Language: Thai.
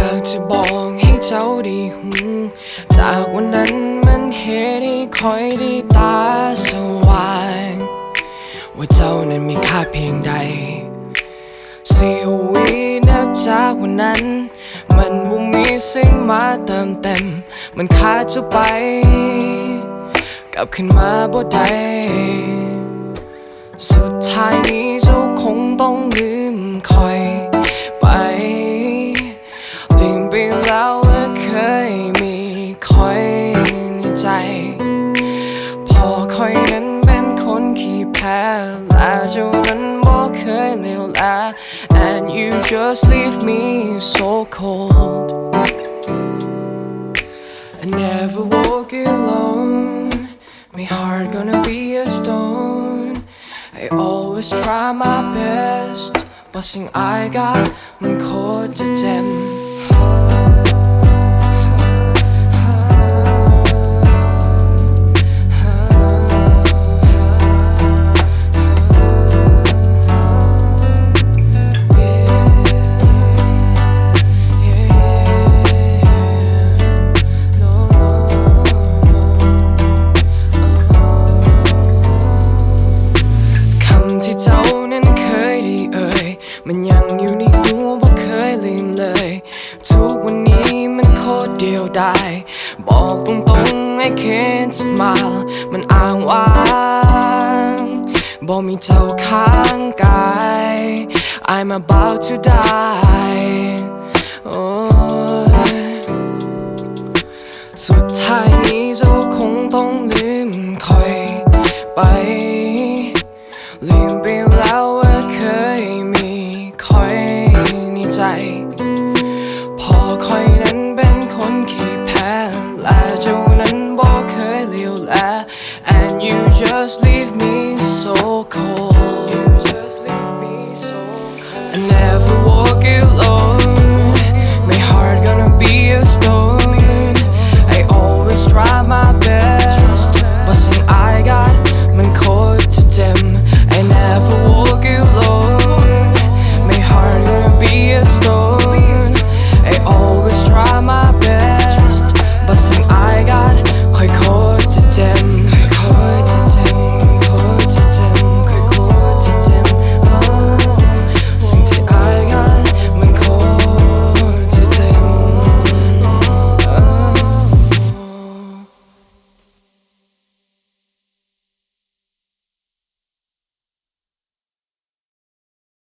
ากจะบอกให้เจ้าได้หูจากวันนั้นมันเหตุให้คอยได้ตาสว่างว่าเจ้านั้นมีค่าเพียงใดเสียวินับจากวันนั้นมันบ่มีสิ่งมาเติมเต็มมันขาดเจ้าไปกลับขึ้นมาบ่ได้สุดท้ายนี้เจ้าคงต้องลืมคอยไปลืมไปแล้วว่าเคยมีคอยในใจพอคอยนั้นเป็นคนขี้แพ้แล้วเจ้านั้นบ่เคยเลวแล and you just leave me so cold I never walk alone my heart gonna be a stone I always try my best but สิ่ง I got มันโคตรจะเจ็บที่เจ้านั้นเคยได้เอ่ยมันยังอยู่ในหัวบ่เคยลืมเลยทุกวันนี้มันโคตรเดียวดายบอกตรงๆ I can't smile มันอ้างว้างบ่มีเจ้าข้างกาย I'm about to die สุดท้ายนี้เจ้าคงต้องลืมคอยไปลืมไปแล้วว่าเคยมีคอยในใจ